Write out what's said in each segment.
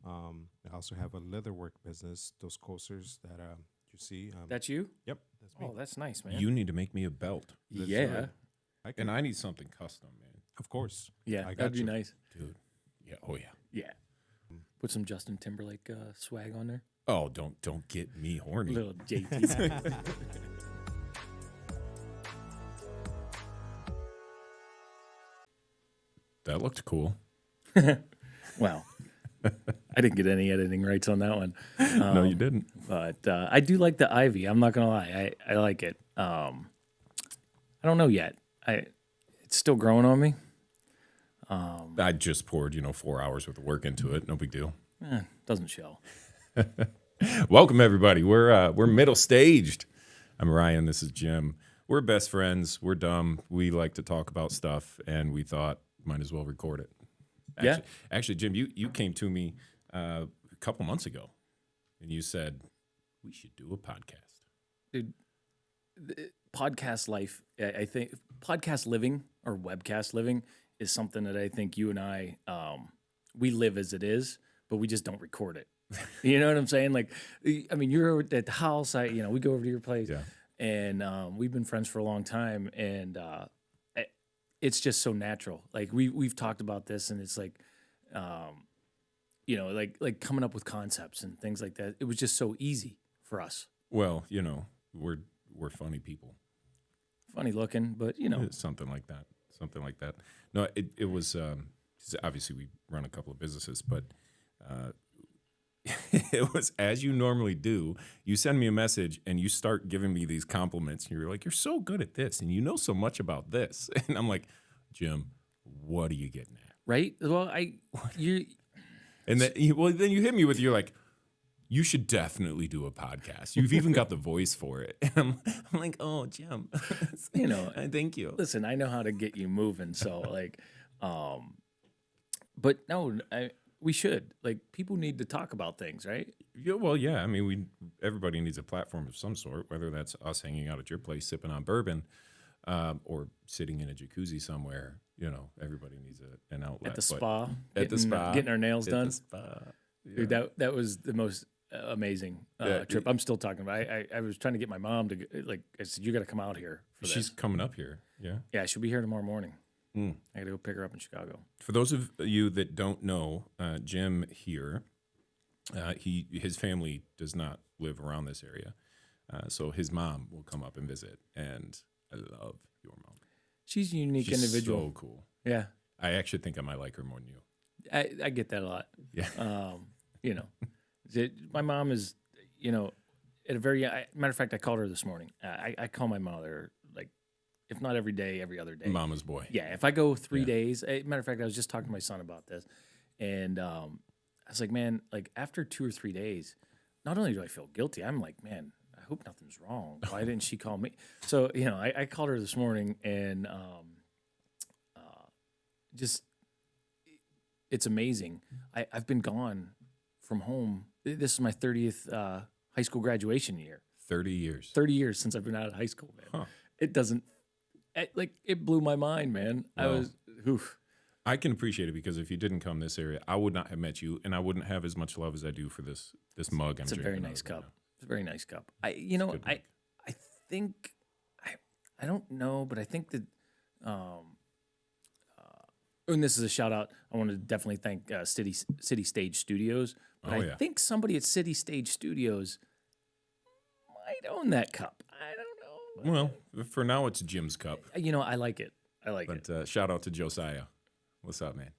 I also have a leatherwork business, those coasters that you see. That's you? Yep, that's me. Oh, that's nice, man. You need to make me a belt. That's Yeah. right. I can, And I need something custom, man. of course. Yeah, I got that'd be you. nice. Dude. Yeah. Oh, yeah. Yeah. Put some Justin Timberlake swag on there. Oh, don't get me horny. Little JT. That looked cool. Wow. I didn't get any editing rights on that one. No, you didn't. But I do like the ivy. I'm not going to lie. I like it. I don't know yet. It's still growing on me. I just poured, 4 hours worth of work into it. No big deal. Doesn't show. Welcome, everybody. We're middle staged. I'm Ryan. This is Jim. We're best friends. We're dumb. We like to talk about stuff, and we thought might as well record it. Actually, Jim, you came to me a couple months ago, and you said we should do a podcast. Dude, podcast life, I think podcast living or webcast living is something that I think you and I, we live as it is, but we just don't record it. You know what I'm saying? Like, I mean, you're at the house. We go over to your place, and we've been friends for a long time, and it's just so natural. Like we've talked about this, and it's like, like coming up with concepts and things like that. It was just so easy for us. Well, we're funny people. Funny looking, but Something like that. Something like that. No, it was obviously we run a couple of businesses, but it was as you normally do. You send me a message and you start giving me these compliments. And you're like, you're so good at this, and you know so much about this. And I'm like, Jim, what are you getting at? right? Well, And then you hit me with you're like, you should definitely do a podcast. You've even got the voice for it. And I'm like, oh, Jim, thank you. listen, I know how to get you moving. So but no, we should. Like, people need to talk about things, right? Yeah, well, yeah. I mean, everybody needs a platform of some sort, whether that's us hanging out at your place sipping on bourbon, or sitting in a jacuzzi somewhere. Everybody needs an outlet. At the spa, spa, getting our nails done. The spa. Yeah. Dude, that was the most amazing trip. I'm still talking about. I was trying to get my mom to I said, you got to come out here. She's coming up here. Yeah. Yeah, she'll be here tomorrow morning. I got to go pick her up in Chicago. For those of you that don't know, Jim here, his family does not live around this area, so his mom will come up and visit, and I love your mom. She's a unique She's so so cool. Yeah, I actually think I might like her more than you. I get that a lot. Yeah. My mom is, at a very matter of fact, I called her this morning. I call my mother if not every day, every other day. Mama's boy. Yeah, if I go 3 days, matter of fact, I was just talking to my son about this, and I was like, man, after 2 or 3 days, not only do I feel guilty, I'm like, man, I hope nothing's wrong. Why didn't she call me? So I called her this morning, and just it's amazing. I've been gone from home. This is my 30th high school graduation year. 30 years. 30 years since I've been out of high school, man. Huh. It doesn't. It blew my mind, man. Well, I was, oof. I can appreciate it because if you didn't come this area, I would not have met you, and I wouldn't have as much love as I do for this mug. It's a very nice cup. It's a very nice cup. I think I don't know, but I think that and this is a shout out. I want to definitely thank City Stage Studios. But I think somebody at City Stage Studios might own that cup. I don't know. Well, for now, it's Jim's cup. I like it. But shout out to Josiah. What's up, man?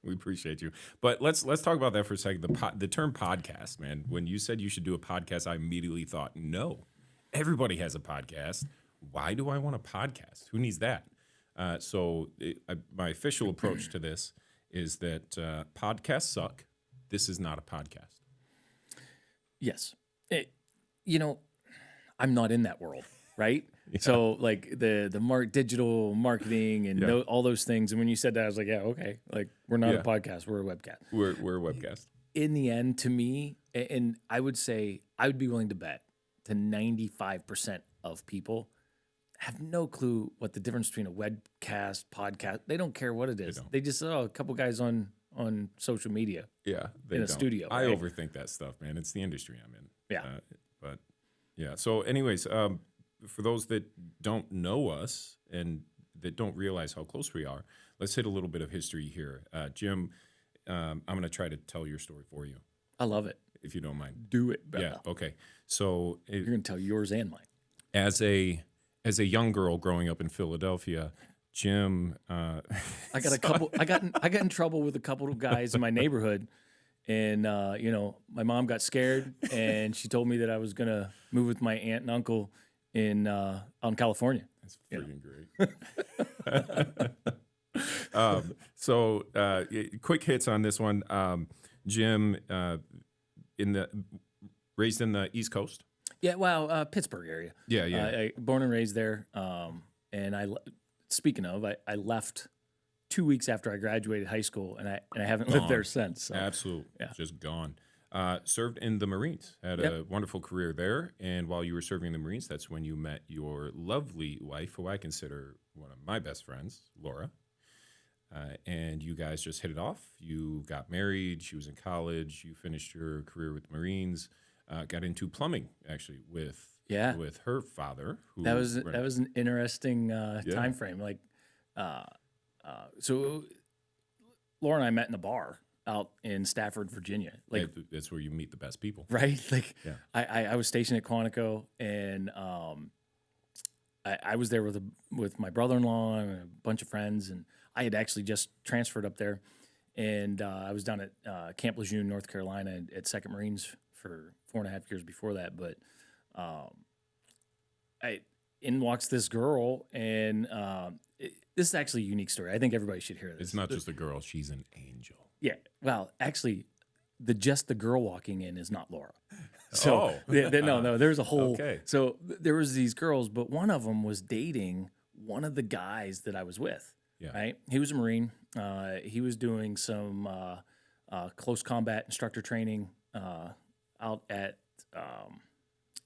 We appreciate you. But let's talk about that for a second. The term podcast, man. When you said you should do a podcast, I immediately thought, no, everybody has a podcast. Why do I want a podcast? Who needs that? So my official approach to this is that podcasts suck. This is not a podcast. Yes. I'm not in that world, right? Yeah. So the digital marketing and all those things. And when you said that, I was like, yeah, okay. We're not a podcast. We're a webcast. We're a webcast. In the end, to me, and I would say I would be willing to bet to 95% of people have no clue what the difference between a webcast, podcast. They don't care what it is. They just a couple guys on on social media. Yeah, they in a don't. studio, I right? overthink that stuff, man. It's the industry I'm in. Yeah. But yeah. So, anyways, for those that don't know us and that don't realize how close we are, let's hit a little bit of history here. Jim, I'm going to try to tell your story for you, I love it. if you don't mind. Do it, brother. Yeah. Okay. So, You're going to tell yours and mine. as a young girl growing up in Philadelphia, Jim, I got a couple. I got in trouble with a couple of guys in my neighborhood, and my mom got scared, and she told me that I was gonna move with my aunt and uncle in out in California. That's freaking great. So, quick hits on this one. Jim, raised in the East Coast. Yeah, wow, Pittsburgh area. Yeah, yeah. I born and raised there. And speaking of, I left 2 weeks after I graduated high school, and I haven't lived there since. So. Absolute, yeah. just gone. Served in the Marines, had a wonderful career there. And while you were serving in the Marines, that's when you met your lovely wife, who I consider one of my best friends, Laura. And you guys just hit it off. You got married. She was in college. You finished your career with the Marines. Got into plumbing actually with her father. Who that was an interesting time frame. Like, so Laura and I met in a bar out in Stafford, Virginia. Like, that's where you meet the best people, right? Like, yeah. I was stationed at Quantico, and I was there with my brother-in-law and a bunch of friends, and I had actually just transferred up there, and I was down at Camp Lejeune, North Carolina, at 2nd Marines for 4.5 years before that. But in walks this girl, and this is actually a unique story. I think everybody should hear this. It's not just a girl; she's an angel. Yeah. Well, actually, the girl walking in is not Laura. So no, there's a whole. Okay. So there was these girls, but one of them was dating one of the guys that I was with. Yeah. Right. He was a Marine. He was doing some close combat instructor training out at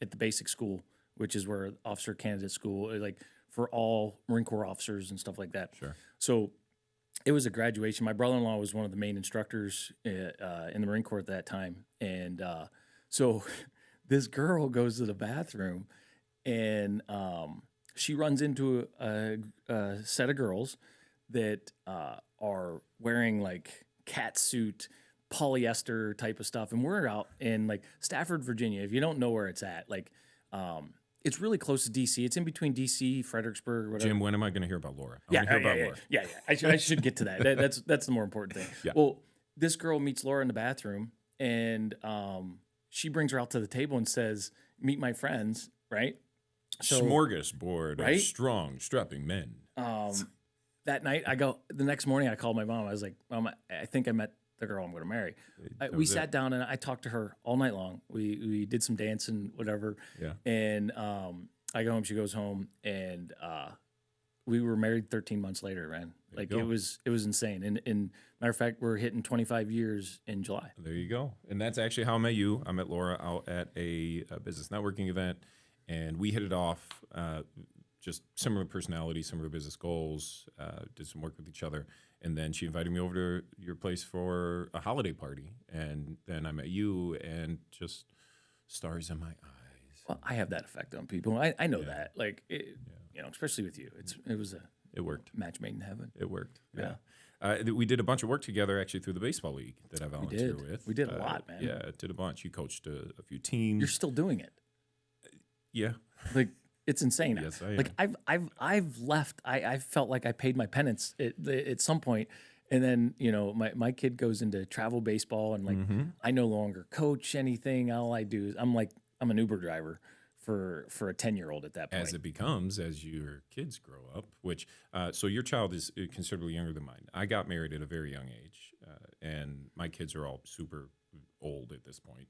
the basic school, which is where officer candidate school, like for all Marine Corps officers and stuff like that. Sure. So it was a graduation. My brother-in-law was one of the main instructors in the Marine Corps at that time. And so this girl goes to the bathroom, and she runs into a set of girls that are wearing like cat suit, polyester type of stuff. And we're out in like Stafford, Virginia. If you don't know where it's at, like it's really close to DC. It's in between DC, Fredericksburg, whatever. Jim, when am I going to hear about Laura? Yeah. I should get to that. That's the more important thing. Yeah. Well, this girl meets Laura in the bathroom, and she brings her out to the table and says, "Meet my friends," right? So, Smorgasbord right? of strong, strapping men. That night, the next morning, I called my mom. I was like, "Mom, I think I met the girl I'm going to marry." We sat down and I talked to her all night long. We did some dancing, whatever. Yeah. And I go home, she goes home, and we were married 13 months later, man. Like it was insane. And matter of fact, we're hitting 25 years in July. There you go. And that's actually how I met you. I met Laura out at a business networking event, and we hit it off. Just similar personality, similar business goals, did some work with each other. And then she invited me over to your place for a holiday party. And then I met you, and just stars in my eyes. Well, I have that effect on people. I know that. Like, especially with you. It worked. Match made in heaven. It worked. Yeah. We did a bunch of work together, actually, through the baseball league that I volunteer with. We did a lot, man. Yeah, did a bunch. You coached a few teams. You're still doing it. Yeah. Like, it's insane. Yes, I am. Like I've left. I felt like I paid my penance at some point, and then my kid goes into travel baseball, and like I no longer coach anything. All I do is I'm an Uber driver for a 10-year-old at that point. As it becomes, as your kids grow up, which so your child is considerably younger than mine. I got married at a very young age, and my kids are all super old at this point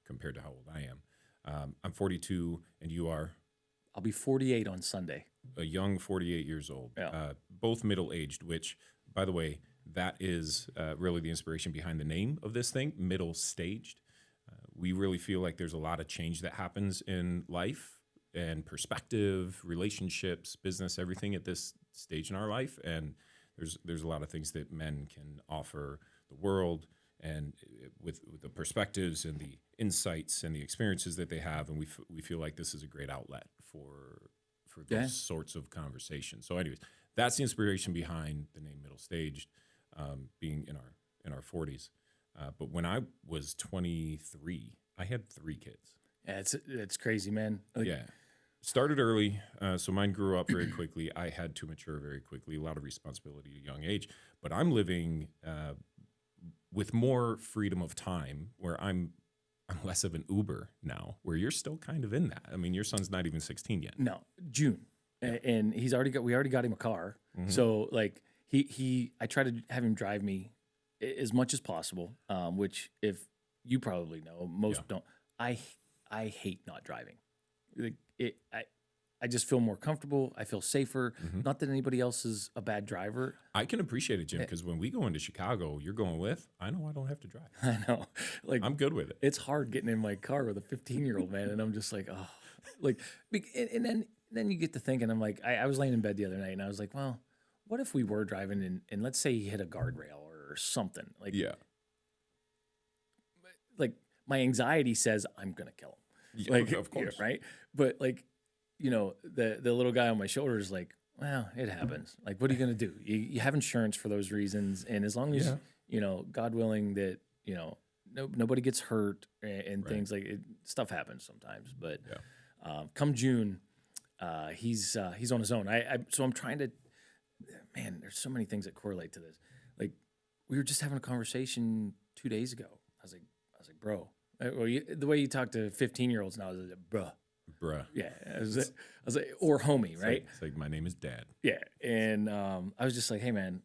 compared to how old I am. I'm 42, and you are. I'll be 48 on Sunday. A young 48 years old, Yeah. both middle-aged, which, by the way, that is really the inspiration behind the name of this thing, middle-staged. We really feel like there's a lot of change that happens in life and perspective, relationships, business, everything at this stage in our life. And There's a lot of things that men can offer the world, and with the perspectives and the insights and the experiences that they have, and we feel like this is a great outlet for those sorts of conversations. So, anyways, that's the inspiration behind the name Middle Staged, being in our 40s. But when I was 23, I had 3 kids. Yeah, it's crazy, man. Like, yeah. Started early, so mine grew up very quickly. I had to mature very quickly, a lot of responsibility at a young age. But I'm living with more freedom of time, where I'm less of an Uber now, where you're still kind of in that. I mean, your son's not even 16 yet. No, June, and we already got him a car. Mm-hmm. So like I try to have him drive me as much as possible. Which, if you probably know, most don't. I hate not driving. Like I just feel more comfortable. I feel safer. Mm-hmm. Not that anybody else is a bad driver. I can appreciate it, Jim, because when we go into Chicago, you're going with, I know I don't have to drive. I know. Like, I'm good with it. It's hard getting in my car with a 15-year-old, man. And I'm just like, oh, like, and then you get to thinking, I'm like, I was laying in bed the other night and I was like, well, what if we were driving and let's say he hit a guardrail or something? Like, Yeah. Like, my anxiety says I'm going to kill him. Yeah, Like, of course. Right. But like, the little guy on my shoulder is like, well, it happens. Like, what are you going to do? You have insurance for those reasons. And as long as, God willing that, nobody gets hurt and things like it, stuff happens sometimes. But come June, he's on his own. So I'm trying to, man, there's so many things that correlate to this. Like, we were just having a conversation 2 days ago. I was like, bro, the way you talk to 15-year-olds now is like, bruh. Yeah, I was like, or homie, right? It's like my name is Dad. Yeah, and I was just like, hey man,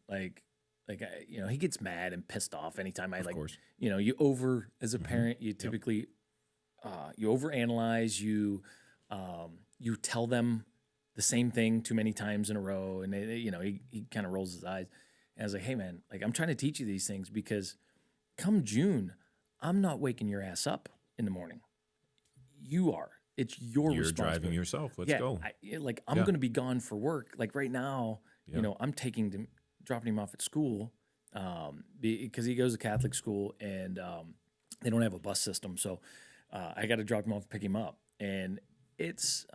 he gets mad and pissed off anytime Of course. you as a parent, you typically you overanalyze, you tell them the same thing too many times in a row, and he kind of rolls his eyes. And I was like, hey man, like, I'm trying to teach you these things because come June, I'm not waking your ass up in the morning. You are. It's your You're responsibility. driving yourself. Let's go. I'm going to be gone for work. Like right now, I'm dropping him off at school because he goes to Catholic school and they don't have a bus system. So I got to drop him off and pick him up. And it's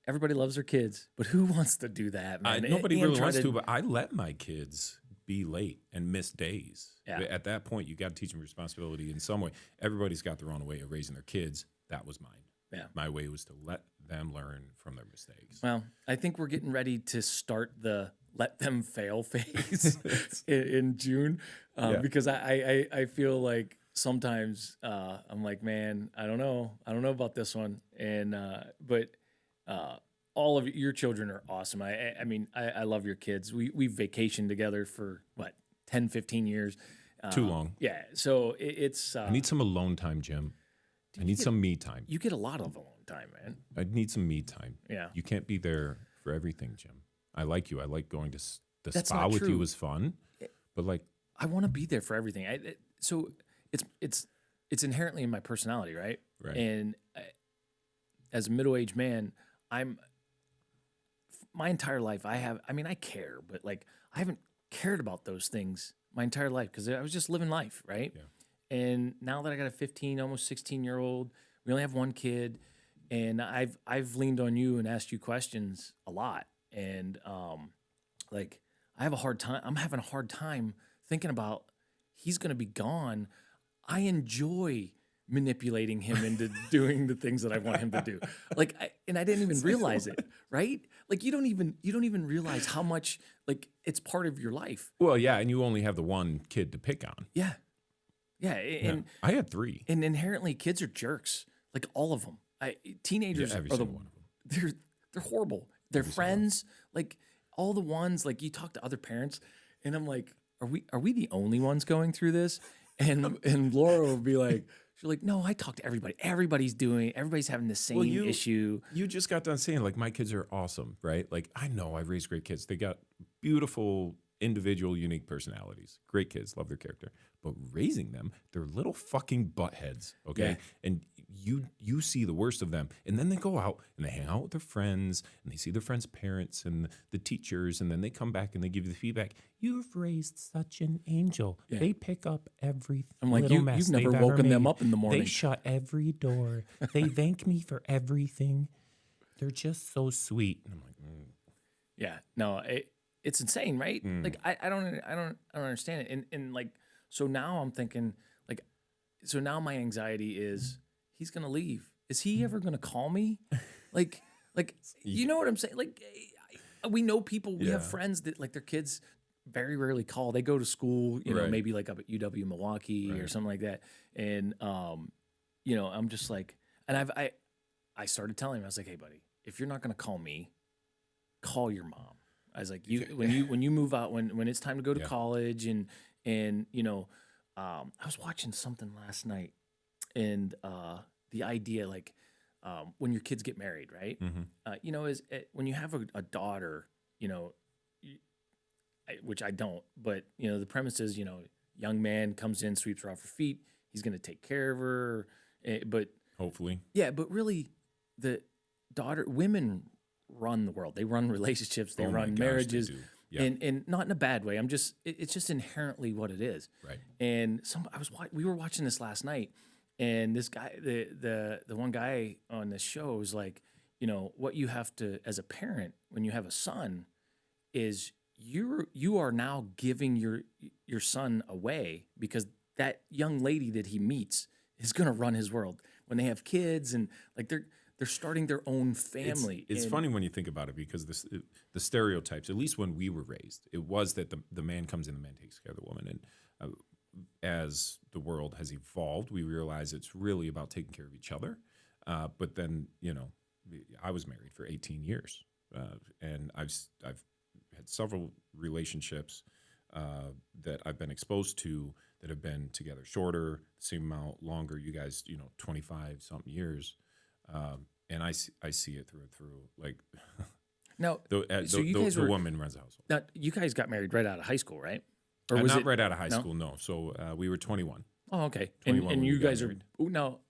everybody loves their kids, but who wants to do that, man? Nobody really wants to, but I let my kids be late and miss days. Yeah. At that point, you got to teach them responsibility in some way. Everybody's got their own way of raising their kids. That was mine. Yeah. My way was to let them learn from their mistakes. Well, I think we're getting ready to start the let them fail phase in June because I feel like sometimes I'm like, man, I don't know about this one. And but all of your children are awesome. I mean, I love your kids. We've vacationed together for 10, 15 years. Too long. Yeah. So it's I need some alone time, Jim. I need some me time. You get a lot of alone time, man. I need some me time. Yeah. You can't be there for everything, Jim. I like you. I like going to the That's spa not with true. you was fun, but like I want to be there for everything. So it's inherently in my personality, right? Right. And as a middle-aged man, my entire life I care, but like I haven't cared about those things my entire life because I was just living life, right? Yeah. And now that I got a 15, almost 16-year-old, we only have one kid, and I've leaned on you and asked you questions a lot, and like I have a hard time. I'm having a hard time thinking about he's going to be gone. I enjoy manipulating him into doing the things that I want him to do. Like, I didn't even realize it, right? Like you don't even realize how much like it's part of your life. Well, yeah, and you only have the one kid to pick on. Yeah. Yeah, and I had 3. And inherently, kids are jerks. Like all of them. Teenagers every are single one of them. They're horrible. They're friends. Like all the ones. Like you talk to other parents, and I'm like, are we the only ones going through this? And Laura will be like, she's like, no, I talk to everybody. Everybody's having the same issue. You just got done saying like my kids are awesome, right? Like I know I raised great kids. They got beautiful, individual, unique personalities. Great kids, love their character. But raising them, they're little fucking buttheads, okay? Yeah. And you see the worst of them, and then they go out and they hang out with their friends, and they see their friends' parents and the teachers, and then they come back and they give you the feedback. You've raised such an angel. Yeah. They pick up every I'm like, little mess you've never they've ever woken them made. up in the morning. They shut every door. They thank me for everything. They're just so sweet. And I'm like, Yeah, no, it's insane, right? Like I don't understand it. And like, so now I'm thinking, like, so now my anxiety is he's gonna leave. Is he ever gonna call me? Like, you know what I'm saying? Like, we know people. We have friends that like their kids very rarely call. They go to school, you know, Right. maybe like up at UW Milwaukee or something like that. And you know, I'm just like, and I started telling him, I was like, hey, buddy, if you're not gonna call me, call your mom. I was like, when you move out, when it's time to go to college, and you know, I was watching something last night, and the idea like when your kids get married, right? You know, is when you have a daughter, you know, which I don't, but you know, the premise is, you know, young man comes in, sweeps her off her feet, he's gonna take care of her, but hopefully, yeah, but really, the women run the world. They run relationships. They Oh my run gosh, they marriages, do. Yeah. and not in a bad way. It's just inherently what it is. Right. And we were watching this last night, and this guy, the one guy on this show was like, you know, what you have to as a parent when you have a son is you are now giving your son away, because that young lady that he meets is going to run his world when they have kids, and like they're starting their own family. It's funny when you think about it, because the stereotypes, at least when we were raised, it was that the man comes in, the man takes care of the woman. And as the world has evolved, we realize it's really about taking care of each other. But then, you know, I was married for 18 years, and I've had several relationships that I've been exposed to that have been together shorter, same amount, longer. You guys, you know, 25 something years. And I see it through and through. Like, now, the woman runs the household. Now, you guys got married right out of high school, right? Not right out of high school, no. So we were 21. Oh, okay. 21 And when you we got guys are married. now.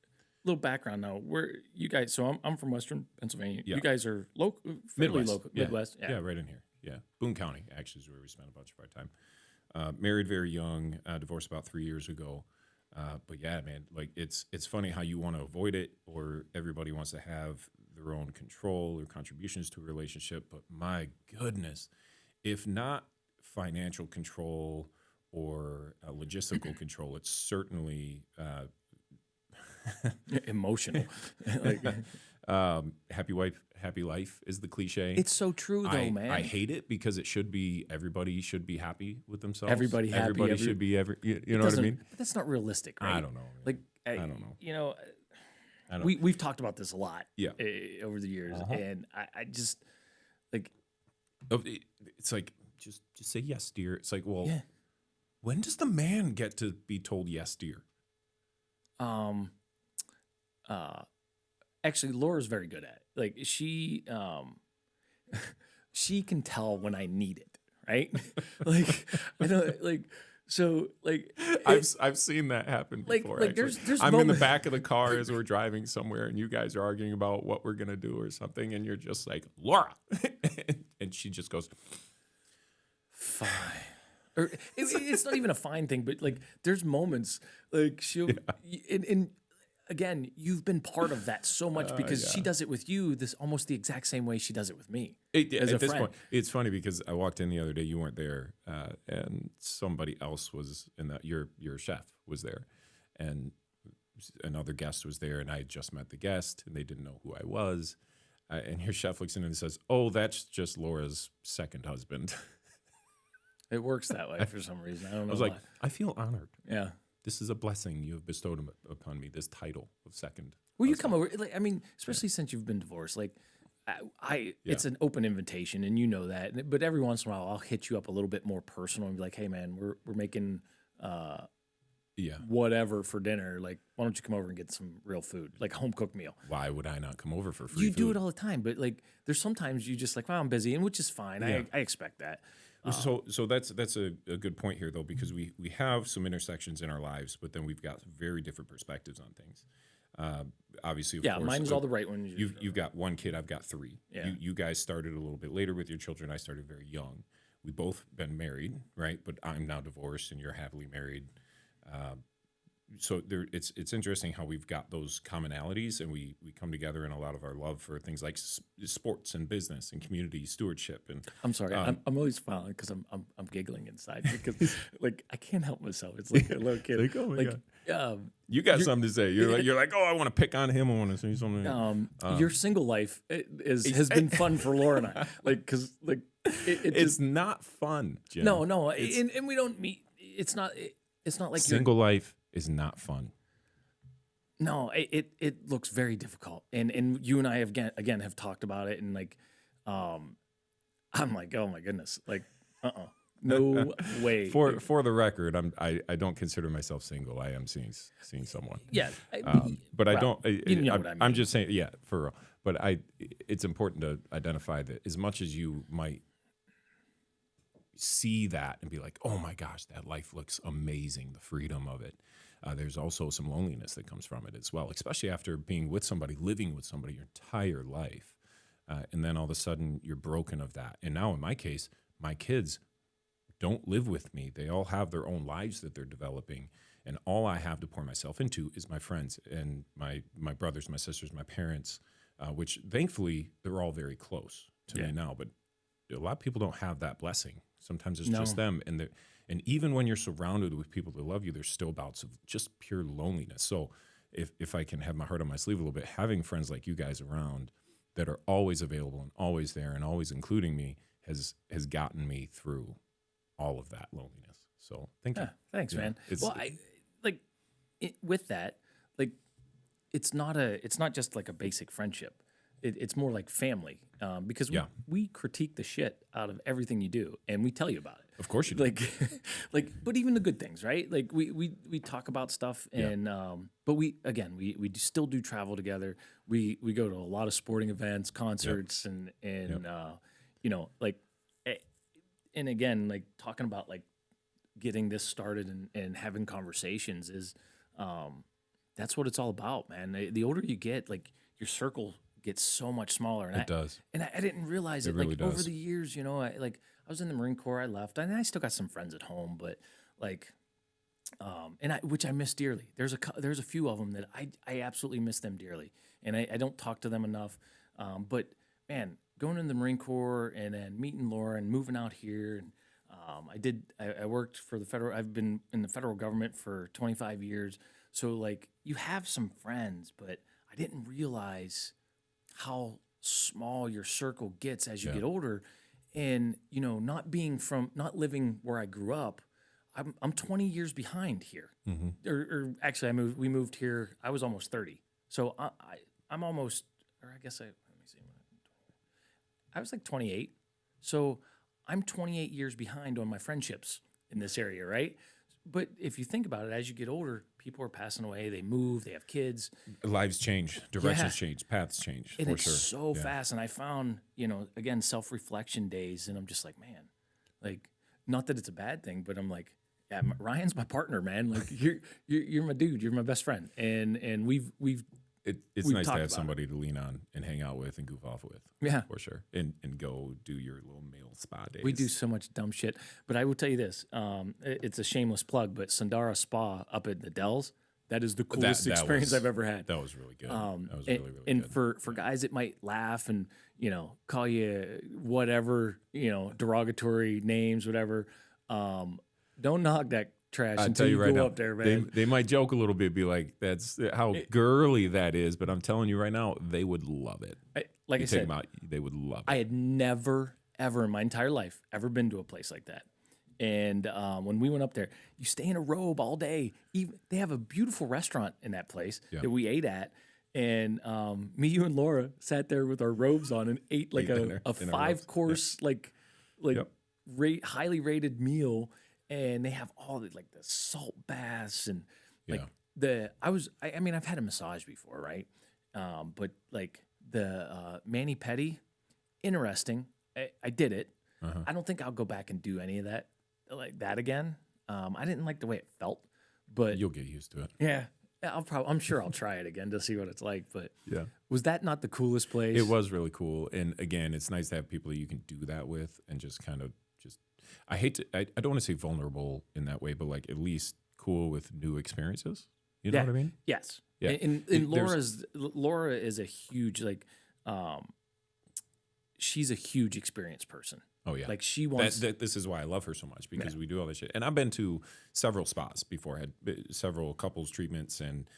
Little background now. Where you guys? So I'm from Western Pennsylvania. Yeah. You guys are local, fairly Midwest. local, Yeah. Midwest. Yeah. Yeah, right in here. Yeah, Boone County actually is where we spent a bunch of our time. Married very young, divorced about 3 years ago. But yeah, man, like it's funny how you want to avoid it, or everybody wants to have their own control or contributions to a relationship. But my goodness, if not financial control or logistical control, it's certainly Emotional. Like, happy wife, happy life is the cliche. it's so true, though, man. I hate it, because it should be everybody should be happy with themselves. Everybody happy, Everybody should be you know what I Doesn't- mean? But that's not realistic, right? I don't know. man. Like, I don't know. You know, I don't- we've talked about this a lot. Yeah. Over the years, and I just like It's like just say yes, dear. It's like, well, Yeah. when does the man get to be told yes, dear? Actually, Laura's very good at it. Like she she can tell when I need it, right? Like I don't like so like I've seen that happen Like- before. like, actually. there's I'm in the moments- back of the car as we're driving somewhere, and you guys are arguing about what we're gonna do or something, and you're just like, Laura, and she just goes, fine. Or it's not even a fine thing, but like there's moments like she'll and again, you've been part of that so much because she does it with you this almost the exact same way she does it with me. As a at this friend. point, it's funny because I walked in the other day, you weren't there, and somebody else was in that. Your chef was there, and another guest was there, and I had just met the guest, and they didn't know who I was. And your chef looks in and says, "Oh, that's just Laura's second husband." It works that way for some reason. I don't know. I was like, I feel honored. yeah. This is a blessing you have bestowed upon me. This title of second. Well, you come over. Like, I mean, especially since you've been divorced. Like, it's an open invitation, and you know that. But every once in a while, I'll hit you up a little bit more personal and be like, "Hey, man, we're making whatever for dinner. Like, why don't you come over and get some real food, like a home cooked meal?" Why would I not come over for free You food? do it all the time, but like, there's sometimes you just like, "Well, I'm busy," and which is fine. Yeah. I expect that. So that's a good point here, though, because we have some intersections in our lives, but then we've got very different perspectives on things. Obviously, of Yeah, course, mine's all the right ones. you've got one kid, I've got three. Yeah. You guys started a little bit later with your children. I started very young. We both been married, right? But I'm now divorced, and you're happily married. So it's interesting how we've got those commonalities, and we come together in a lot of our love for things like sports and business and community stewardship. And I'm sorry, I'm always smiling because I'm giggling inside because like I can't help myself. It's like a little kid. Like, oh my God. You got something to say. You're like, oh, I want to pick on him. I want to say something. Your single life has been fun for Laura and I. Like, because like it's not fun, Jim. No, and we don't meet. It's not like single life is not fun. No, it looks very difficult, and you and I have again have talked about it, and like, I'm like, oh my goodness, like, no way. For the record, I don't consider myself single. I am seeing someone. Yeah, but I don't. You know what I mean. I'm just saying, yeah, for real. But it's important to identify that as much as you might see that and be like, oh my gosh, that life looks amazing, the freedom of it. There's also some loneliness that comes from it as well, especially after being with somebody, living with somebody your entire life. And then all of a sudden you're broken of that. And now in my case, my kids don't live with me. They all have their own lives that they're developing. And all I have to pour myself into is my friends and my brothers, my sisters, my parents, which thankfully they're all very close to me now. But a lot of people don't have that blessing. Sometimes it's just them. And even when you're surrounded with people that love you, there's still bouts of just pure loneliness. So if I can have my heart on my sleeve a little bit, having friends like you guys around that are always available and always there and always including me has gotten me through all of that loneliness. So thank you. Thanks, man. Well, with that, like, it's not just like a basic friendship. It's more like family, because we critique the shit out of everything you do, and we tell you about it. Of course you do. But even the good things, right? Like we talk about stuff, and but we still do travel together. We go to a lot of sporting events, concerts, and you know, like, and again, like talking about like getting this started and having conversations is, that's what it's all about, man. The older you get, like your circle gets so much smaller. And it does. And I didn't realize it. Really like does. Over the years, you know, I was in the Marine Corps, I left, and I still got some friends at home, but like, which I miss dearly. There's a few of them that I absolutely miss them dearly, and I don't talk to them enough. But man, going in the Marine Corps and then meeting Laura and moving out here, and I worked for the federal. I've been in the federal government for 25 years, so like you have some friends, but I didn't realize how small your circle gets as you get older. And, you know, not living where I grew up, I'm 20 years behind here. Mm-hmm. Or actually we moved here, I was almost 30. So I'm almost, or I guess let me see. I was like 28. So I'm 28 years behind on my friendships in this area, right? But if you think about it, as you get older, people are passing away. They move. They have kids. Lives change. Directions change. Paths change. And for it's sure. so fast. And I found, you know, again, self-reflection days. And I'm just like, man, like, not that it's a bad thing, but I'm like, yeah, Ryan's my partner, man. Like, you're my dude. You're my best friend. And we've It's nice to have somebody to lean on and hang out with and goof off with. Yeah. For sure. And go do your little male spa days. We do so much dumb shit. But I will tell you this. It's a shameless plug, but Sundara Spa up at the Dells, that is the coolest experience I've ever had. That was really good. That was really good. And for guys that might laugh and, you know, call you whatever, you know, derogatory names, whatever, don't knock that trash until you go up there, man. They might joke a little bit, be like, that's how girly that is, but I'm telling you right now, they would love it. Like I said, take them out, they would love it. I had never, ever in my entire life, ever been to a place like that. And when we went up there, you stay in a robe all day. They have a beautiful restaurant in that place that we ate at. And me, you, and Laura sat there with our robes on and ate like a 5-course, highly rated meal. And they have all the like the salt baths and like I mean, I've had a massage before, right? But like the mani pedi, interesting. I did it. I don't think I'll go back and do any of that like that again. I didn't like the way it felt, but you'll get used to it. Yeah. I'm sure I'll try it again to see what it's like. But Yeah. was that not the coolest place? It was really cool. And again, it's nice to have people that you can do that with and just kind of I don't want to say vulnerable in that way, but like at least cool with new experiences. You know what I mean? Yes. Yeah. And Laura is a huge, like, she's a huge experience person. Oh yeah. Like she wants. This is why I love her so much, because we do all this shit. And I've been to several spas before. I had several couples treatments and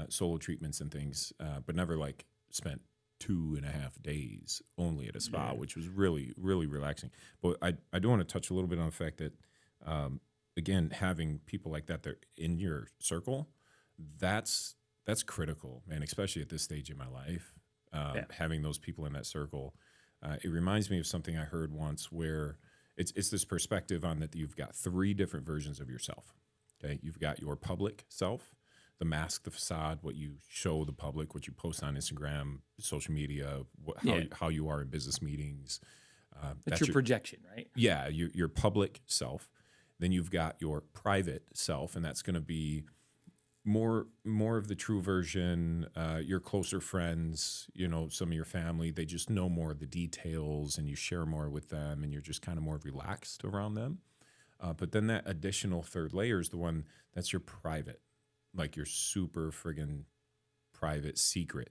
solo treatments and things, but never like spent 2.5 days only at a spa, which was really, really relaxing. But I do want to touch a little bit on the fact that, again, having people like that in your circle, that's critical, man, especially at this stage in my life. Having those people in that circle. It reminds me of something I heard once where it's this perspective on that you've got 3 different versions of yourself. Okay, you've got your public self, the mask, the facade, what you show the public, what you post on Instagram, social media, how you are in business meetings. That's your projection, right? Yeah, your public self. Then you've got your private self, and that's going to be more of the true version. Your closer friends, some of your family, they just know more of the details, and you share more with them, and you're just kind of more relaxed around them. But then that additional third layer is the one that's your private, like your super friggin' private secret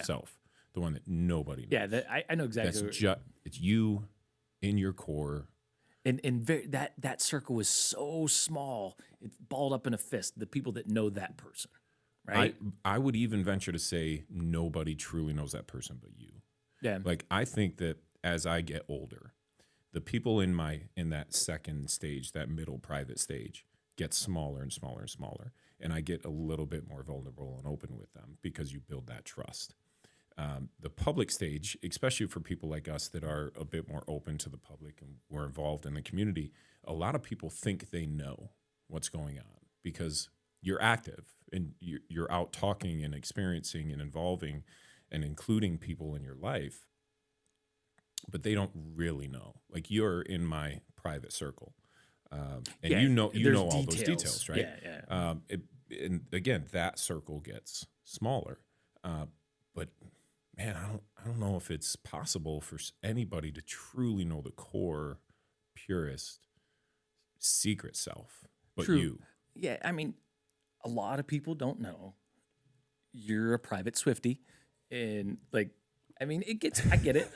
self, the one that nobody knows. Yeah, I know exactly. It's you in your core. And that circle is so small, it's balled up in a fist. The people that know that person, right? I would even venture to say nobody truly knows that person but you. Yeah. Like I think that as I get older, the people in that second stage, that middle private stage, get smaller and smaller and smaller, and I get a little bit more vulnerable and open with them because you build that trust. The public stage, especially for people like us that are a bit more open to the public and we're involved in the community, a lot of people think they know what's going on because you're active and you're out talking and experiencing and involving and including people in your life, but they don't really know. Like you're in my private circle, and you know all those details, right? Yeah. And again, that circle gets smaller, but man, I don't know if it's possible for anybody to truly know the core, purest, secret self, but True. you. Yeah, I mean, a lot of people don't know you're a private Swiftie, and like, I mean, I get it.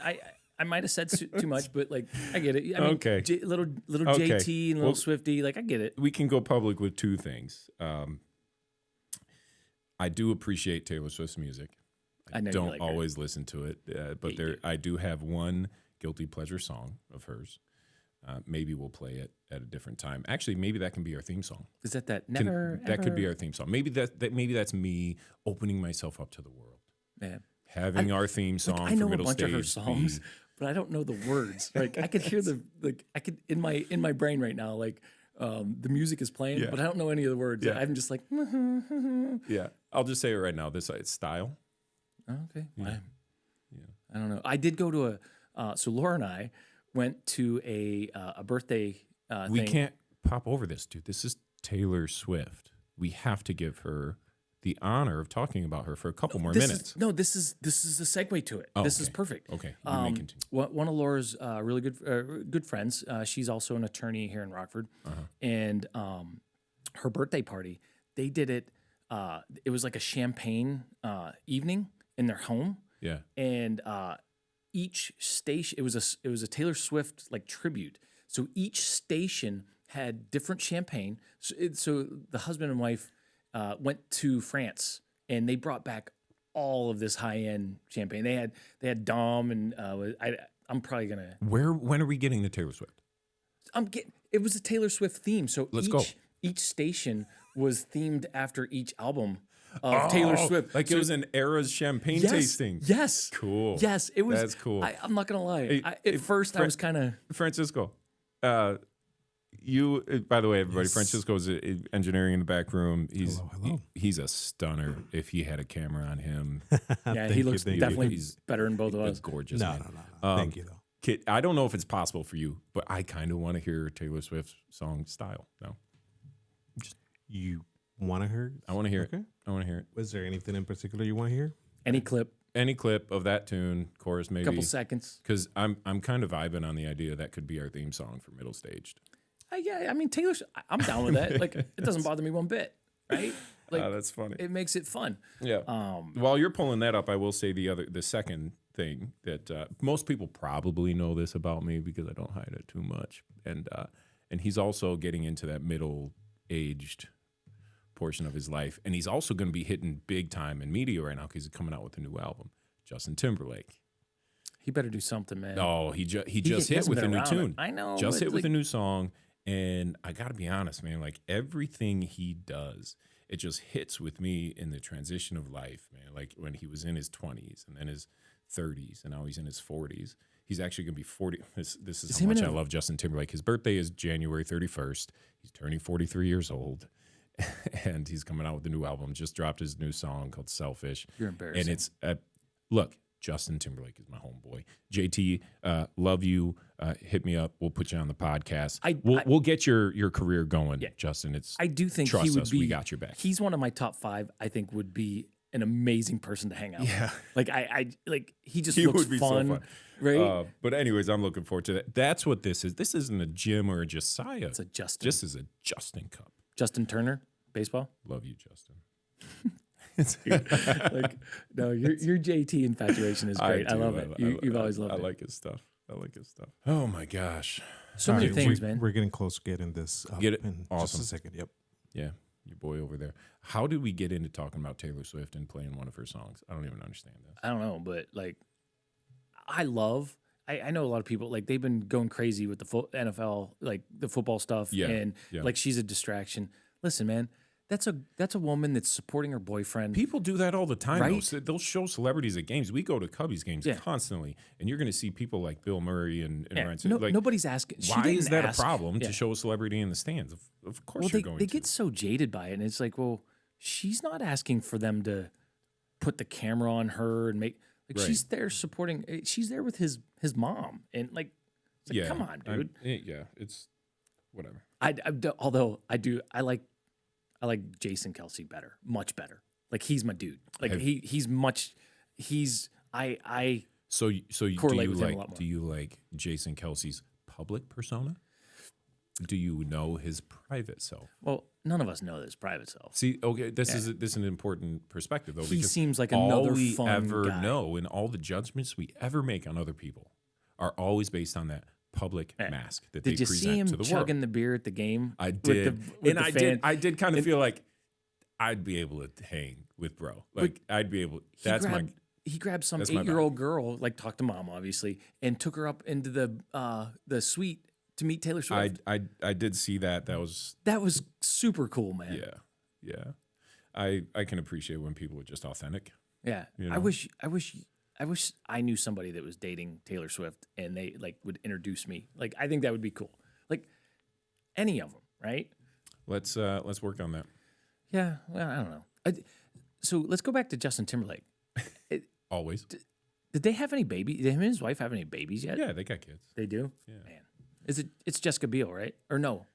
I might have said too much, but like, I get it. I mean, Okay. Little Okay. JT and little Swiftie, like, I get it. We can go public with 2 things. I do appreciate Taylor Swift's music. I know you don't like her. always listen to it, but I do have one guilty pleasure song of hers. Maybe we'll play it at a different time. Actually, maybe that can be our theme song. Is that never? That could be our theme song. Maybe that's me opening myself up to the world. Yeah. Having our theme song I know for a middle bunch stage of her songs, but I don't know the words. Like I could hear I could in my brain right now, like the music is playing, but I don't know any of the words. Yeah. I'm just like, Yeah, I'll just say it right now. It's Style. oh, okay. Yeah. I don't know. I did go to so Laura and I went to a birthday We thing. can't pop over this, dude. This is Taylor Swift. We have to give her the honor of talking about her for a couple more minutes. This is a segue to it. Oh, this is okay. perfect. Okay, you may continue. One of Laura's really good friends. She's also an attorney here in Rockford, and her birthday party. They did it. It was like a champagne evening in their home. Yeah. And each station, it was a Taylor Swift like tribute. So each station had different champagne. So the husband and wife went to France, and they brought back all of this high end champagne. They had Dom, and I'm probably gonna. When are we getting the Taylor Swift? It was a Taylor Swift theme. So Let's go. Each station was themed after each album of Taylor Swift. Like it was an Era's champagne tasting. Yes. Cool. Yes, it was. That's cool. I'm not gonna lie. Hey, At first, I was kind of. Francisco, by the way, everybody, Francisco's engineering in the back room. Hello. He's a stunner. If he had a camera on him, Yeah, he looks definitely He's better than both of a us. gorgeous No, man. no. Thank you, though. Kid, I don't know if it's possible for you, but I kind of want to hear Taylor Swift's song Style. No, You want to hear? I want to hear Okay. it. I want to hear it. Was there anything in particular you want to hear? Any clip, Any clip of that tune, chorus maybe. couple seconds. Because I'm kind of vibing on the idea that could be our theme song for Middle Staged. Yeah, I mean Taylor. I'm down with that. Like, it doesn't bother me one bit, right? Like, That's funny. it makes it fun. Yeah. While you're pulling that up, I will say the second thing that most people probably know this about me because I don't hide it too much, and he's also getting into that middle-aged portion of his life, and he's also going to be hitting big time in media right now because he's coming out with a new album. Justin Timberlake. He better do something, man. Oh, he just hit hasn't with been a new around tune. it. I know. Just but hit with like, a new song, and I got to be honest, man. Like everything he does, it just hits with me in the transition of life, man. Like when he was in his 20s and then his 30s, and now he's in his 40s. He's actually going to be 40. This is how much I love Justin Timberlake. His birthday is January 31st. He's turning 43 years old, and he's coming out with a new album. Just dropped his new song called Selfish. You're embarrassing. And it's look, Justin Timberlake is my homeboy. JT, love you. Hit me up. We'll put you on the podcast. We'll get your career going, Yeah. Justin. I do think trust he would us, be. we got your back. He's one of my top 5. I think would be an amazing person to hang out. Yeah. With. Like I like he just He looks would be so fun, fun. right? But anyways, I'm looking forward to that. That's what this is. This isn't a Jim or a Josiah. It's a Justin. This is a Justin Cup. Justin Turner, baseball. Love you, Justin. Like no, your JT infatuation is great. I do. love it. You've always loved I it. like his stuff. Oh my gosh. So many All right, things, we- man. We're getting close to getting this up Get it? in just Awesome. a second. Yep. Yeah, your boy over there. How did we get into talking about Taylor Swift and playing one of her songs? I don't even understand this. I don't know, but like, I know a lot of people like they've been going crazy with the NFL, like the football stuff, Yeah, and yeah. like she's a distraction. Listen, man, that's a woman that's supporting her boyfriend. People do that all the time. Right? Though. So they'll show celebrities at games. We go to Cubbies games Yeah. constantly, and you're going to see people like Bill Murray and Yeah, Ryan. no, Like, nobody's asking. She why didn't is that ask. a problem Yeah. to show a celebrity in the stands? Of course Well, you're going they to. get so jaded by it, and it's like, well, she's not asking for them to put the camera on her and make like Right. she's there supporting. She's there with his mom, and like, it's like come on, dude. It's whatever. Although I like Jason Kelsey better, much better. Like he's my dude. Like I So do correlate you with him a lot more. do you like Jason Kelsey's public persona? Do you know his private self? well, none of us know this private self. See, okay, this is an important perspective though. He because seems like all another we fun ever guy. know and all the judgments we ever make on other people are always based on that public mask that Did they you present see him to the chugging world. the beer at the game? I with did, with and the I fan? did. I did kind of feel like I'd be able to hang with bro. Like I'd be able. He grabbed some that's my 8-year-old girl, like talked to mom obviously, and took her up into the suite to meet Taylor Swift. I did see that. That was That was super cool, man. yeah. I can appreciate when people are just authentic. Yeah. You I know? wish I knew somebody that was dating Taylor Swift and they like would introduce me. Like I think that would be cool. Like any of them, right? Let's work on that. Yeah. Well, I don't know. So let's go back to Justin Timberlake. Always. Did they have any baby? Did him and his wife have any babies yet? Yeah, they got kids. They do. Yeah. Man, it's Jessica Biel, right? Or no?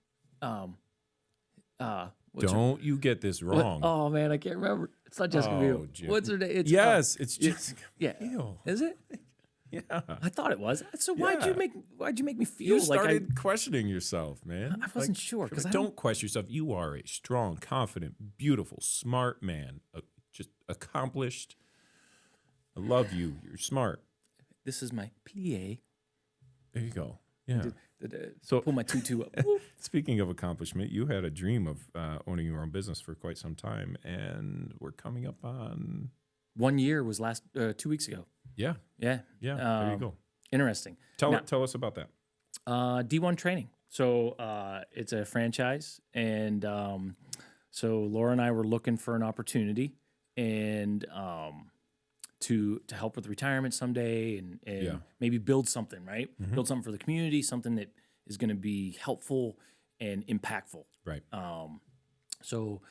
What's her- Don't you get this what- wrong? Oh man, I can't remember. It's not Jessica Oh, Biel. Jim. What's her name? It's, Yes, it's Jessica yeah. Biel. Is it? Yeah. I thought it was. So why'd Yeah. you make me feel You like started questioning yourself, man. I wasn't sure because I don't question yourself. You are a strong, confident, beautiful, smart man. Just accomplished. I love you. You're smart. This is my PDA. There you go. Yeah. So pull my tutu up. Woo. Speaking of accomplishment, you had a dream of owning your own business for quite some time, and we're coming up on 1 year was last 2 weeks ago. yeah. Yeah. There you go. Interesting. Tell us about that. D1 training. So it's a franchise, and so Laura and I were looking for an opportunity, and to help with retirement someday, and Yeah. maybe build something, right? Build something for the community, something that is going to be helpful and impactful. Right. So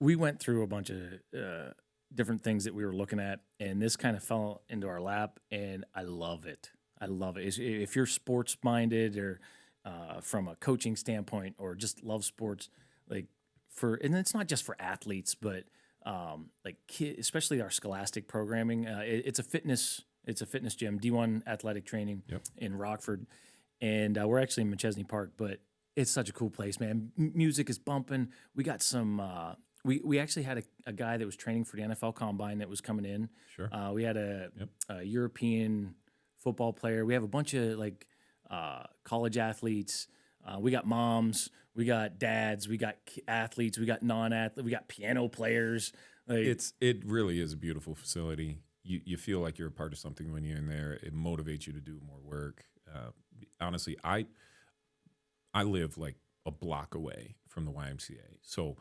we went through a bunch of different things that we were looking at, and this kind of fell into our lap, and I love it. I love it. If you're sports minded or from a coaching standpoint or just love sports, like and it's not just for athletes, but like especially our scholastic programming. It's a fitness gym, D1 athletic training in Rockford, and we're actually in McChesney Park, but it's such a cool place, man. Music is bumping. We got some. We actually had a guy that was training for the NFL Combine that was coming in. Sure. We had a European football player. We have a bunch of like college athletes. We got moms. We got dads. We got athletes. We got non-athletes. We got piano players. Like, it really is a beautiful facility. You feel like you're a part of something when you're in there. It motivates you to do more work. Honestly, I live like a block away from the YMCA, so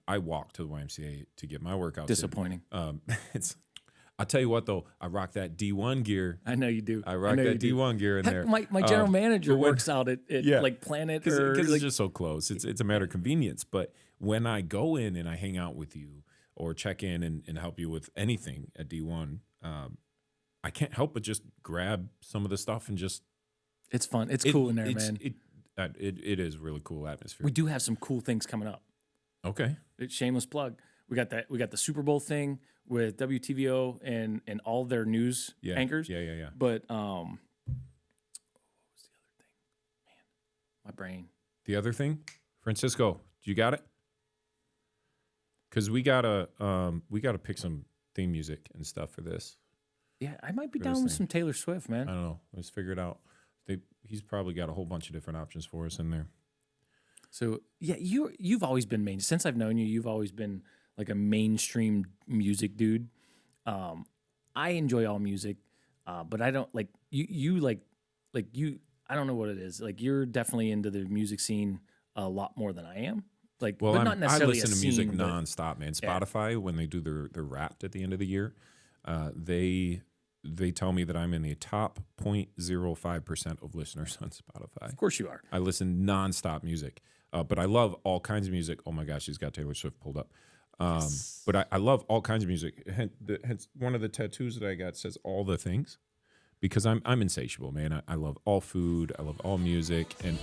I walk to the YMCA to get my workouts. Disappointing. I'll tell you what though, I rock that D1 gear. I know you do. I rock that D1 gear in there. My general manager works out at like Planet because like, it's just so close. It's a matter of convenience. But when I go in and I hang out with you or check in and help you with anything at D1, I can't help but just grab some of the stuff and just. It's fun. It's cool in there, man. It is really cool atmosphere. We do have some cool things coming up. Okay. Shameless plug. We got the Super Bowl thing with WTVO and all their news anchors. Yeah. But what was the other thing? Man, my brain. The other thing, Francisco, you got it? Because we gotta pick some theme music and stuff for this. Yeah, I might be down with some Taylor Swift, man. I don't know. Let's figure it out. He's probably got a whole bunch of different options for us in there. So yeah, you've always been since I've known you. You've always been like a mainstream music dude. I enjoy all music, but I don't like you. I don't know what it is. Like you're definitely into the music scene a lot more than I am. Like, well, but not necessarily I listen to music scene, nonstop, man. Spotify, when they do their Wrapped at the end of the year, they tell me that I'm in the top 0.05% of listeners on Spotify. Of course you are. I listen nonstop music, but I love all kinds of music. Oh my gosh, he's got Taylor Swift pulled up. Yes. But I love all kinds of music. Hence, one of the tattoos that I got says all the things, because I'm insatiable, man. I love all food. I love all music. And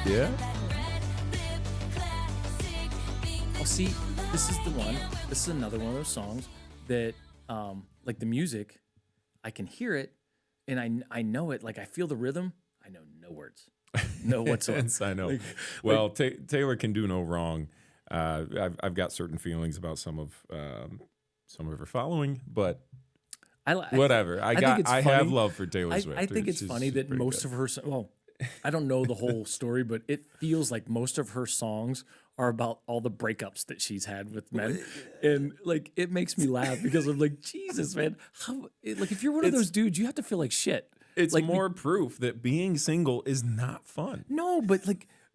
yeah. Oh, see, this is the one. This is another one of those songs that, like the music, I can hear it, and I know it. Like I feel the rhythm. I know no words, no whatsoever. Yes, I know. Well, Taylor can do no wrong. I've got certain feelings about some of her following, but whatever. I have love for Taylor Swift. I think it's funny that most of her. Well, I don't know the whole story, but it feels like most of her songs are about all the breakups that she's had with men, and like it makes me laugh because I'm like, Jesus, man, like if you're one of those dudes, you have to feel like shit. It's like more proof that being single is not fun. No, but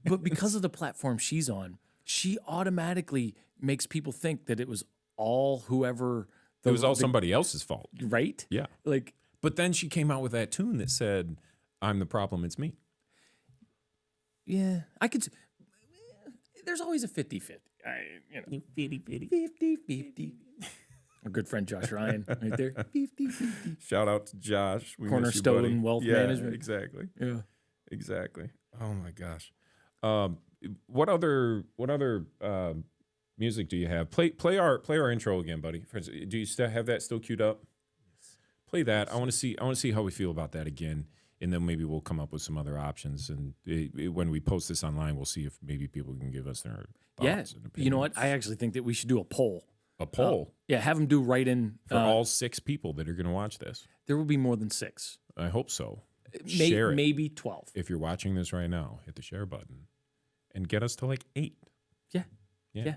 because of the platform she's on, she automatically makes people think that it was all whoever. It was all somebody else's fault, right? Yeah, like. But then she came out with that tune that said, "I'm the problem, it's me." Yeah, I could. There's always a 50-50. 50-50. Our good friend Josh Ryan right there. 50-50. Shout out to Josh. We Cornerstone Wealth Management. Exactly. Yeah. Exactly. Oh my gosh. What other music do you have? Play our intro again, buddy. Do you still have that still queued up? Yes. Play that. I want to see how we feel about that again. And then maybe we'll come up with some other options. And when we post this online, we'll see if maybe people can give us their thoughts and opinions. You know what? I actually think that we should do a poll. A poll? Yeah, have them do write-in. For all 6 people that are going to watch this. There will be more than 6. I hope so. Share it. Maybe 12. If you're watching this right now, hit the share button and get us to like 8. Yeah.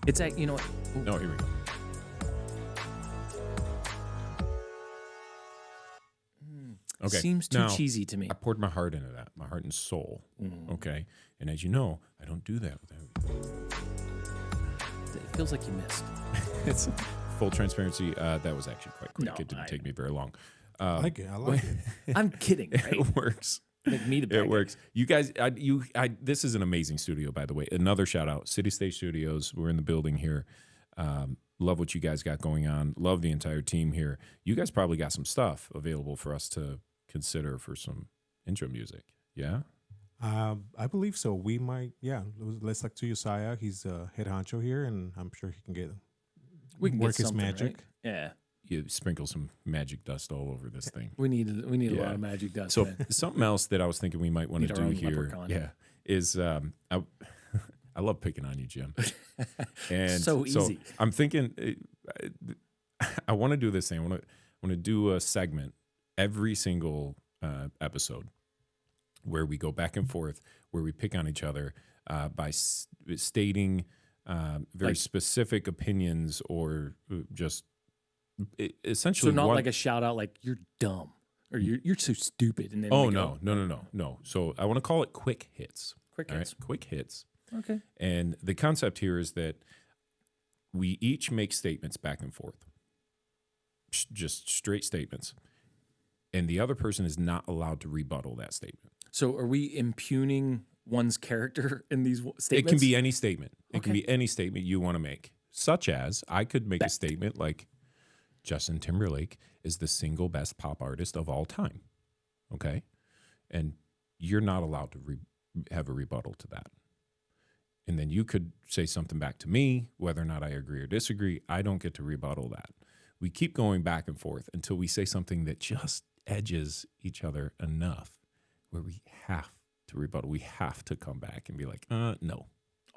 It's you know what? Ooh. No, here we go. Okay. Seems too cheesy to me. I poured my heart into that, my heart and soul. Okay. And as you know, I don't do that with everything. It feels like you missed. It's full transparency. That was actually quite quick. It didn't take me very long. I like it. I'm kidding. Right? It works. Make me to it works. You guys, this is an amazing studio, by the way. Another shout out, City Stage Studios. We're in the building here. Love what you guys got going on. Love the entire team here. You guys probably got some stuff available for us to consider for some intro music. Yeah? I believe so. We might, yeah. Let's talk to Josiah. He's a head honcho here, and I'm sure he can We can work get his something, magic. right? Yeah. You sprinkle some magic dust all over this thing. We need a Yeah. lot of magic dust. So man. something else that I was thinking we might want to Need our do own here, leprechaun. yeah, is I love picking on you, Jim. And So easy. I'm thinking I want to do this thing. I want to do a segment every single episode where we go back and forth, where we pick on each other by stating very specific opinions or just essentially So not like a shout out like you're dumb or you're so stupid. And then Oh they no. go, So I want to call it quick hits. Quick all hits. right? Quick hits. Okay. And the concept here is that we each make statements back and forth, just straight statements, and the other person is not allowed to rebuttal that statement. So are we impugning one's character in these statements? It can be any statement. It Okay. can be any statement you want to make, such as I could make a statement like Justin Timberlake is the single best pop artist of all time. Okay. And you're not allowed to have a rebuttal to that. And then you could say something back to me, whether or not I agree or disagree. I don't get to rebuttal that. We keep going back and forth until we say something that just edges each other enough where we have to rebuttal. We have to come back and be like, no.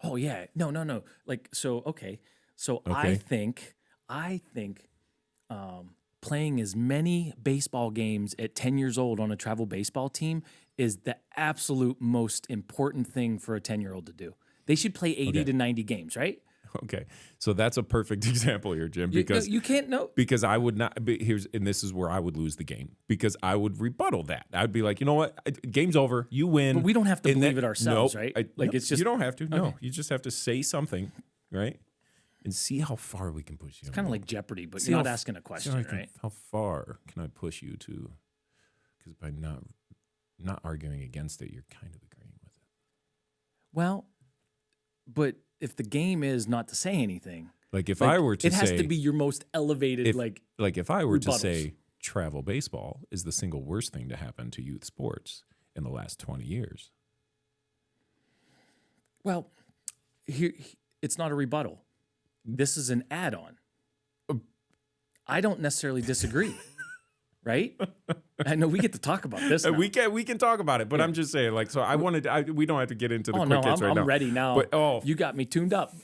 Oh yeah. No. Like, so, okay. So Okay. I think playing as many baseball games at 10 years old on a travel baseball team is the absolute most important thing for a 10-year-old to do. They should play 80 to 90 games, right? Okay. So that's a perfect example here, Jim, You, because you can't know. because I would not and this is where I would lose the game because I would rebuttal that. I'd be like, you know what? Game's over. You win. But we don't have to And believe then- it ourselves, Nope. right? Like It's just you don't have to. No, okay. you just have to say something, right? And see how far we can push you. kind of like Jeopardy, but See you're not how- asking a See question, how I can- right? How far can I push you to? Because by not arguing against it, you're kind of agreeing with it. Well, but if the game is not to say anything, Like if like, I were to it has say, to be your most elevated, if- like, like if I were to rebuttals. say travel baseball is the single worst thing to happen to youth sports in the last 20 years. well, here it's not a rebuttal. This is an add-on. I don't necessarily disagree, right? I know we get to talk about this. Now. We can talk about it, but I'm just saying, like, so I wanted. we don't have to get into the Oh quick no, hits I'm, right now. I'm ready now. But you got me tuned up,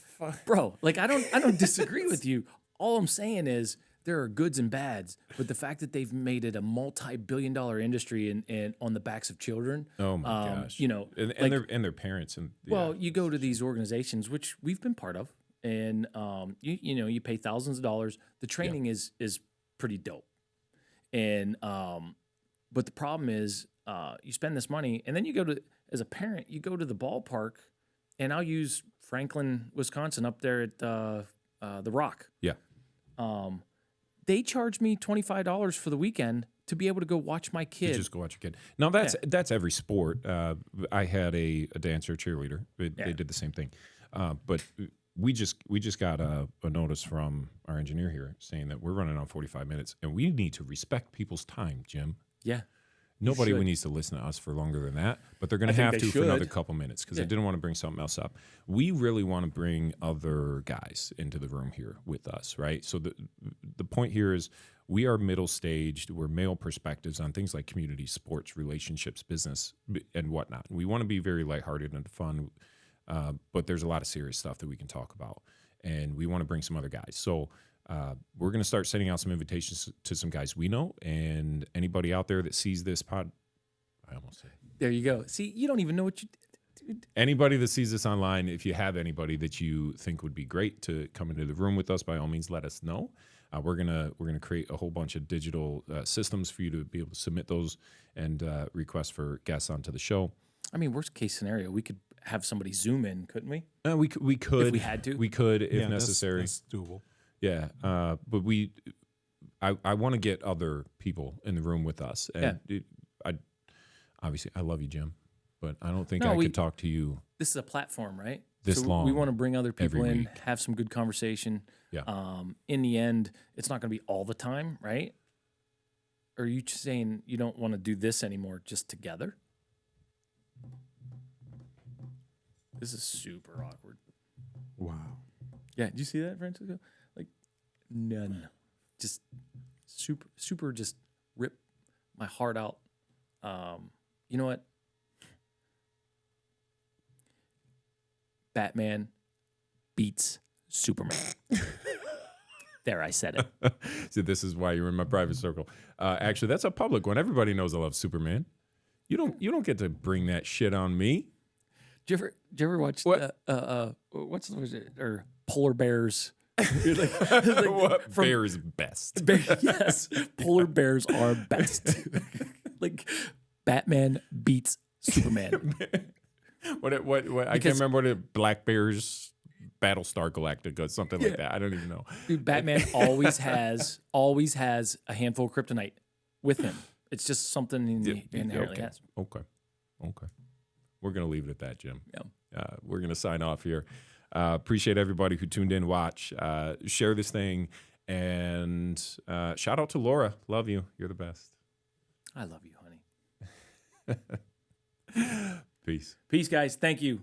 bro. Like I don't disagree with you. All I'm saying is there are goods and bads, but the fact that they've made it a multi-billion-dollar industry and on the backs of children. oh my gosh, You know, and like, their parents and yeah. well, you go to these organizations, which we've been part of, and you pay thousands of dollars. The training is pretty dope, and but the problem is you spend this money, and then you go to as a parent, you go to the ballpark, and I'll use Franklin, Wisconsin, up there at the Rock. yeah. They charge me $25 for the weekend to be able to go watch my You kid. just go watch your kid. Now that's every sport. I had a dancer, cheerleader. They did the same thing, but we just got a notice from our engineer here saying that we're running on 45 minutes, and we need to respect people's time, Jim. Yeah. Nobody should. needs to listen to us for longer than that, but they're going I to think have they to for another should. couple minutes because Yeah. I didn't want to bring something else up. We really want to bring other guys into the room here with us, right? So the point here is we are middle staged. We're male perspectives on things like community, sports, relationships, business, and whatnot. We want to be very lighthearted and fun, but there's a lot of serious stuff that we can talk about, and we want to bring some other guys. So we're going to start sending out some invitations to some guys we know, and anybody out there that sees this pod, I almost said There you go. See, you don't even know what you did. anybody that sees this online. If you have anybody that you think would be great to come into the room with us, by all means, let us know. We're gonna create a whole bunch of digital systems for you to be able to submit those and request for guests onto the show. I mean, worst case scenario, we could have somebody Zoom in, couldn't we? We could If we had to. we could if Yeah, necessary. That's doable. Yeah, but I want to get other people in the room with us, and obviously I love you, Jim, but I don't think No, I we- could talk to you. This is a platform, right? This so long, We want to bring other people every in, week. have some good conversation. Yeah. In the end, it's not going to be all the time, right? Or are you just saying you don't want to do this anymore just together? This is super awkward. Wow. Yeah, did you see that, Francisco? Like, none. Just super just rip my heart out. You know what? Batman beats Superman. There, I said it. So this is why you're in my private circle. Actually, that's a public one. Everybody knows I love Superman. You don't get to bring that shit on me. Did you ever watch What? what's was it or polar bears? What from- bear is best? Yes, polar bears are best. Like Batman beats Superman. What I can't remember what it Black Bears Battlestar Galactica, something like that. I don't even know. Dude, Batman always has a handful of kryptonite with him. It's just something he inherently Okay. has. Okay. We're gonna leave it at that, Jim. Yeah. We're gonna sign off here. Appreciate everybody who tuned in, watch, share this thing, and shout out to Laura. Love you. You're the best. I love you, honey. Peace. Peace, guys. Thank you.